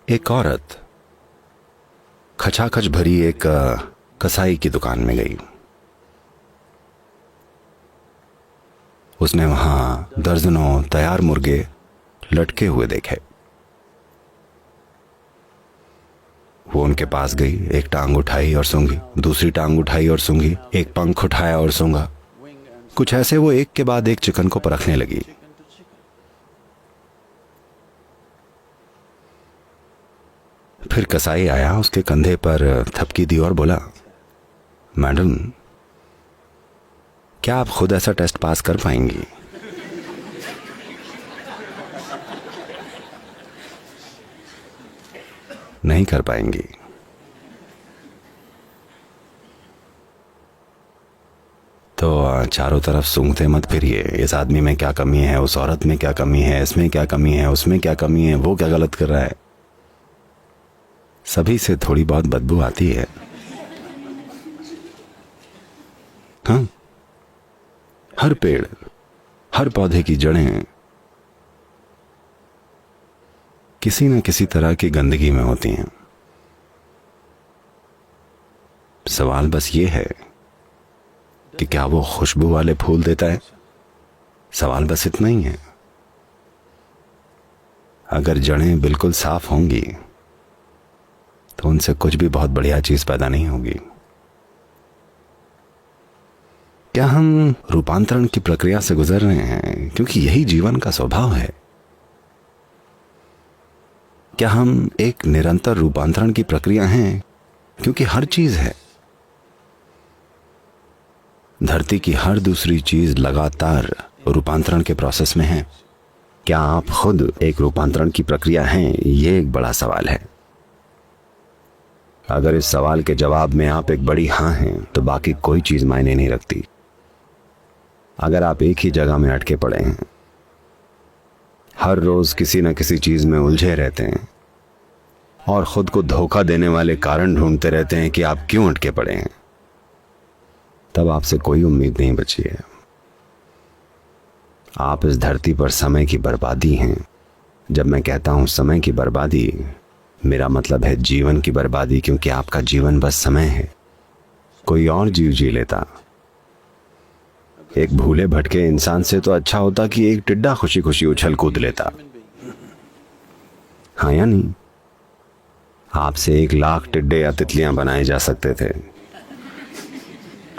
एक औरत खचाखच भरी एक कसाई की दुकान में गई। उसने वहां दर्जनों तैयार मुर्गे लटके हुए देखे। वो उनके पास गई, एक टांग उठाई और सूंघी, दूसरी टांग उठाई और सूंघी, एक पंख उठाया और सूंघा। कुछ ऐसे वो एक के बाद एक चिकन को परखने लगी। फिर कसाई आया, उसके कंधे पर थपकी दी और बोला, मैडम, क्या आप खुद ऐसा टेस्ट पास कर पाएंगी? नहीं कर पाएंगी। तो चारों तरफ सूंघते मत फिरिए। इस आदमी में क्या कमी है, उस औरत में क्या कमी है, इसमें क्या कमी है, उसमें क्या कमी है, वो क्या गलत कर रहा है। सभी से थोड़ी बहुत बदबू आती है। हाँ, हर पेड़, हर पौधे की जड़ें किसी न किसी तरह की गंदगी में होती हैं। सवाल बस ये है कि क्या वो खुशबू वाले फूल देता है? सवाल बस इतना ही है। अगर जड़ें बिल्कुल साफ होंगी तो उनसे कुछ भी बहुत बढ़िया चीज पैदा नहीं होगी। क्या हम रूपांतरण की प्रक्रिया से गुजर रहे हैं क्योंकि यही जीवन का स्वभाव है? क्या हम एक निरंतर रूपांतरण की प्रक्रिया हैं क्योंकि हर चीज है? धरती की हर दूसरी चीज लगातार रूपांतरण के प्रोसेस में है। क्या आप खुद एक रूपांतरण की प्रक्रिया हैं? ये एक बड़ा सवाल है। अगर इस सवाल के जवाब में आप एक बड़ी हां हैं तो बाकी कोई चीज मायने नहीं रखती। अगर आप एक ही जगह में अटके पड़े हैं, हर रोज किसी न किसी चीज में उलझे रहते हैं और खुद को धोखा देने वाले कारण ढूंढते रहते हैं कि आप क्यों अटके पड़े हैं, तब आपसे कोई उम्मीद नहीं बची है। आप इस धरती पर समय की बर्बादी हैं। जब मैं कहता हूं समय की बर्बादी, मेरा मतलब है जीवन की बर्बादी, क्योंकि आपका जीवन बस समय है। कोई और जीव जी लेता। एक भूले भटके इंसान से तो अच्छा होता कि एक टिड्डा खुशी खुशी उछल कूद लेता। हाँ या नहीं? आपसे 1,00,000 टिड्डे या तितलियां बनाए जा सकते थे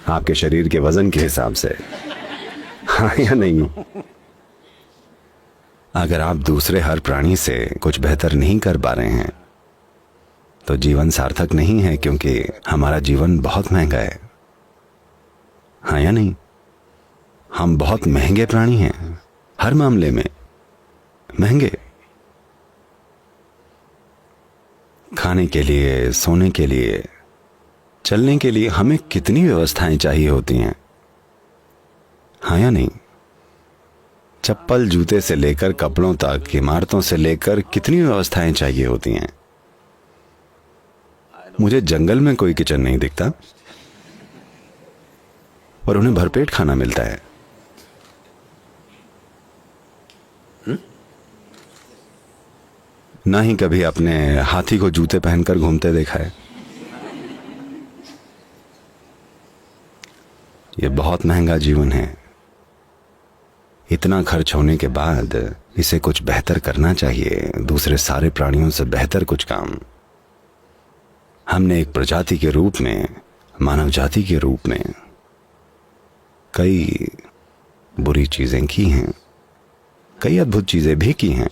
आपके शरीर के वजन के हिसाब से। हाँ या नहीं? अगर आप दूसरे हर प्राणी से कुछ बेहतर नहीं कर पा रहे हैं तो जीवन सार्थक नहीं है, क्योंकि हमारा जीवन बहुत महंगा है। हाँ या नहीं? हम बहुत महंगे प्राणी हैं, हर मामले में महंगे। खाने के लिए, सोने के लिए, चलने के लिए हमें कितनी व्यवस्थाएं चाहिए होती हैं। हाँ या नहीं? चप्पल जूते से लेकर कपड़ों तक, इमारतों से लेकर कितनी व्यवस्थाएं चाहिए होती हैं। मुझे जंगल में कोई किचन नहीं दिखता और उन्हें भरपेट खाना मिलता है। ना ही कभी अपने हाथी को जूते पहनकर घूमते देखा है। ये बहुत महंगा जीवन है। इतना खर्च होने के बाद इसे कुछ बेहतर करना चाहिए, दूसरे सारे प्राणियों से बेहतर कुछ काम। हमने एक प्रजाति के रूप में, मानव जाति के रूप में कई बुरी चीजें की हैं, कई अद्भुत चीजें भी की हैं,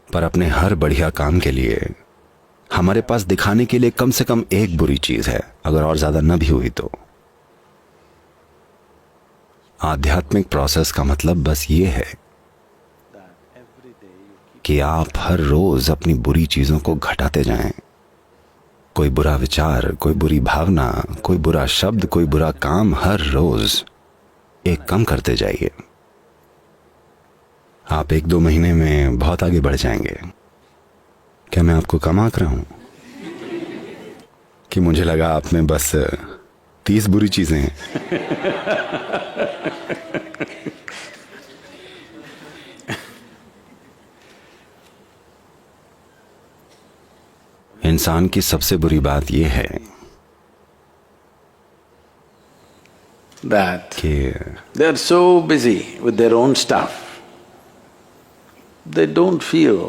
पर अपने हर बढ़िया काम के लिए हमारे पास दिखाने के लिए कम से कम एक बुरी चीज है, अगर और ज्यादा न भी हुई तो। आध्यात्मिक प्रोसेस का मतलब बस ये है कि आप हर रोज अपनी बुरी चीजों को घटाते जाएं। कोई बुरा विचार, कोई बुरी भावना, कोई बुरा शब्द, कोई बुरा काम, हर रोज एक कम करते जाइए। आप 1-2 महीने में बहुत आगे बढ़ जाएंगे। क्या मैं आपको कम आंक रहा हूं? कि मुझे लगा आप में बस 30 बुरी चीजें हैं। इंसान की सबसे बुरी बात यह है that कि they are so busy with their own stuff, they don't feel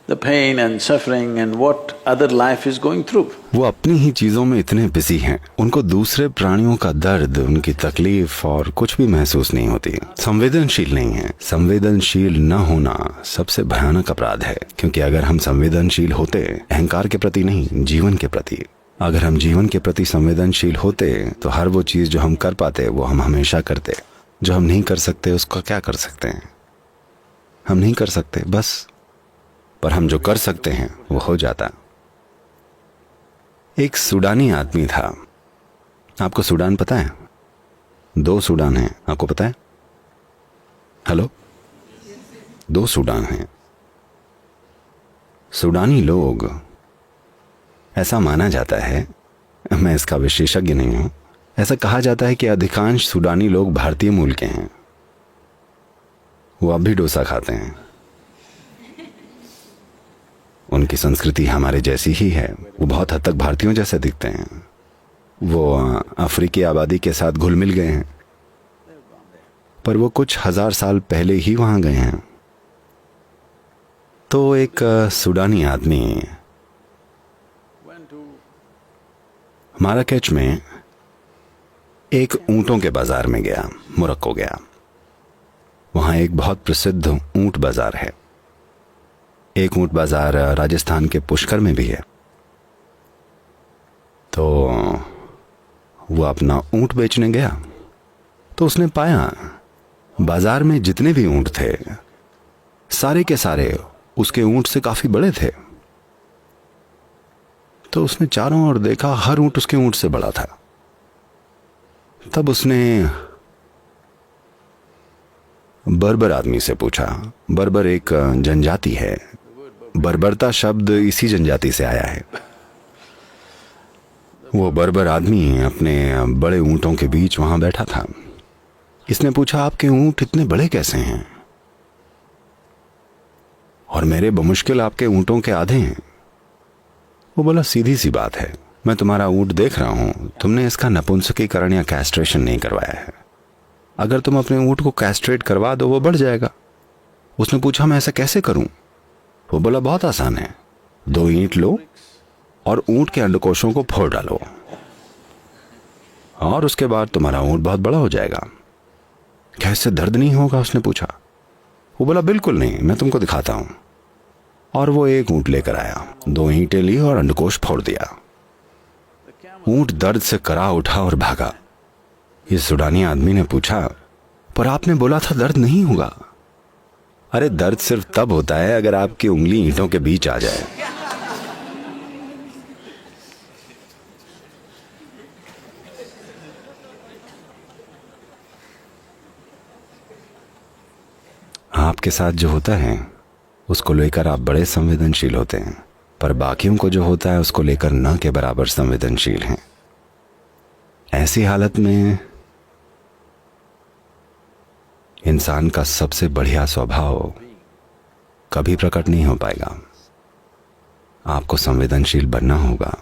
the pain and suffering and what other life is going through. वो अपनी ही चीजों में इतने बिजी हैं, उनको दूसरे प्राणियों का दर्द, उनकी तकलीफ और कुछ भी महसूस नहीं होती। संवेदनशील नहीं है। संवेदनशील न होना सबसे भयानक अपराध है, क्योंकि अगर हम संवेदनशील होते, अहंकार के प्रति नहीं, जीवन के प्रति, अगर हम जीवन के प्रति संवेदनशील होते तो हर वो चीज जो हम कर पाते वो हम हमेशा करते। जो हम नहीं कर सकते उसका क्या कर सकते हैं? हम नहीं कर सकते बस, पर हम जो कर सकते हैं वो हो जाता। एक सूडानी आदमी था। आपको सूडान पता है? 2 सूडान हैं, आपको पता है? हेलो, 2 सूडान हैं। सूडानी लोग, ऐसा माना जाता है, मैं इसका विशेषज्ञ नहीं हूं, ऐसा कहा जाता है कि अधिकांश सूडानी लोग भारतीय मूल के हैं। वो अब भी डोसा खाते हैं। उनकी संस्कृति हमारे जैसी ही है। वो बहुत हद तक भारतीयों जैसे दिखते हैं। वो अफ्रीकी आबादी के साथ घुल मिल गए हैं, पर वो कुछ 1000 साल पहले ही वहां गए हैं। तो एक सूडानी आदमी माराकेच में एक ऊंटों के बाजार में गया, मोरक्को गया। वहां एक बहुत प्रसिद्ध ऊंट बाजार है। एक ऊंट बाजार राजस्थान के पुष्कर में भी है। तो वो अपना ऊंट बेचने गया, तो उसने पाया बाजार में जितने भी ऊंट थे, सारे के सारे उसके ऊंट से काफी बड़े थे। तो उसने चारों ओर देखा, हर ऊंट उसके ऊंट से बड़ा था। तब उसने बर्बर आदमी से पूछा। बर्बर एक जनजाति है। बर्बरता शब्द इसी जनजाति से आया है। वो बर्बर आदमी अपने बड़े ऊंटों के बीच वहां बैठा था। इसने पूछा, आपके ऊंट इतने बड़े कैसे हैं? और मेरे बमुश्किल आपके ऊंटों के आधे हैं। वो बोला, सीधी सी बात है, मैं तुम्हारा ऊंट देख रहा हूं, तुमने इसका नपुंसकीकरण या कैस्ट्रेशन नहीं करवाया है। अगर तुम अपने ऊंट को कैस्ट्रेट करवा दो वो बढ़ जाएगा। उसने पूछा, मैं ऐसा कैसे करूं? वो बोला, बहुत आसान है, 2 ईंट लो और ऊंट के अंडकोशों को फोड़ डालो और उसके बाद तुम्हारा ऊंट बहुत बड़ा हो जाएगा। क्या इससे दर्द नहीं होगा? उसने पूछा। वो बोला, बिल्कुल नहीं, मैं तुमको दिखाता हूं। और वो एक ऊंट लेकर आया, 2 ईंटें ली और अंडकोश फोड़ दिया। ऊंट दर्द से करा उठा और भागा। ये सूडानी आदमी ने पूछा, पर आपने बोला था दर्द नहीं होगा। अरे दर्द सिर्फ तब होता है अगर आपकी उंगली ईंटों के बीच आ जाए। आपके साथ जो होता है उसको लेकर आप बड़े संवेदनशील होते हैं, पर बाकियों को जो होता है उसको लेकर न के बराबर संवेदनशील हैं। ऐसी हालत में इंसान का सबसे बढ़िया स्वभाव कभी प्रकट नहीं हो पाएगा। आपको संवेदनशील बनना होगा।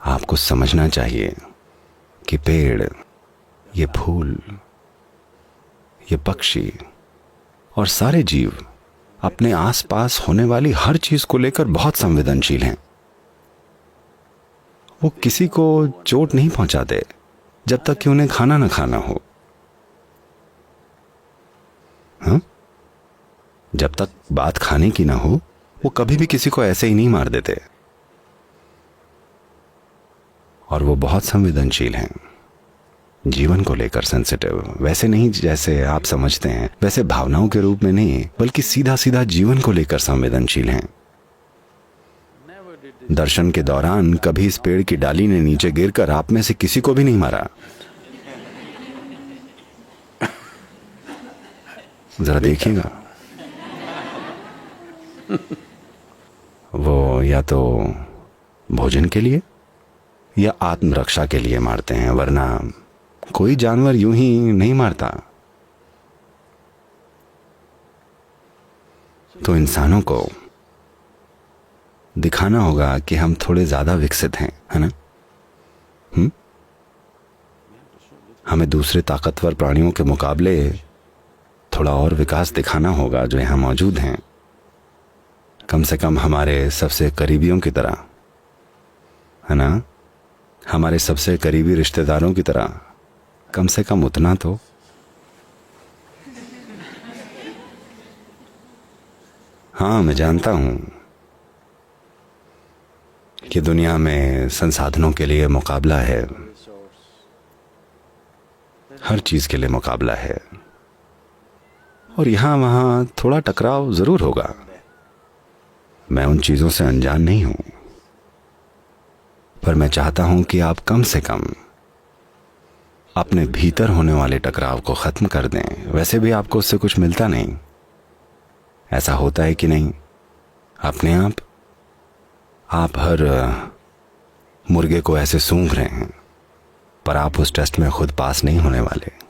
आपको समझना चाहिए कि पेड़, ये फूल, ये पक्षी और सारे जीव अपने आसपास होने वाली हर चीज को लेकर बहुत संवेदनशील हैं। वो किसी को चोट नहीं पहुंचाते जब तक कि उन्हें खाना न खाना हो। हाँ? जब तक बात खाने की ना हो, वो कभी भी किसी को ऐसे ही नहीं मार देते। और वो बहुत संवेदनशील हैं, जीवन को लेकर सेंसिटिव। वैसे नहीं जैसे आप समझते हैं, वैसे भावनाओं के रूप में नहीं, बल्कि सीधा सीधा जीवन को लेकर संवेदनशील हैं। दर्शन के दौरान कभी इस पेड़ की डाली ने नीचे गिरकर आप में से किसी को भी नहीं मारा। जरा देखिएगा, वो या तो भोजन के लिए या आत्मरक्षा के लिए मारते हैं, वरना कोई जानवर यूं ही नहीं मारता। तो इंसानों को दिखाना होगा कि हम थोड़े ज्यादा विकसित हैं, है ना? हमें दूसरे ताकतवर प्राणियों के मुकाबले थोड़ा और विकास दिखाना होगा जो यहाँ मौजूद हैं। कम से कम हमारे सबसे करीबियों की तरह, है ना? हमारे सबसे करीबी रिश्तेदारों की तरह, कम से कम उतना तो। हाँ, मैं जानता हूं कि दुनिया में संसाधनों के लिए मुकाबला है, हर चीज के लिए मुकाबला है, और यहां वहां थोड़ा टकराव जरूर होगा। मैं उन चीजों से अनजान नहीं हूं, पर मैं चाहता हूं कि आप कम से कम अपने भीतर होने वाले टकराव को खत्म कर दें। वैसे भी आपको उससे कुछ मिलता नहीं, ऐसा होता है कि नहीं? अपने आप हर मुर्गे को ऐसे सूंघ रहे हैं, पर आप उस टेस्ट में खुद पास नहीं होने वाले।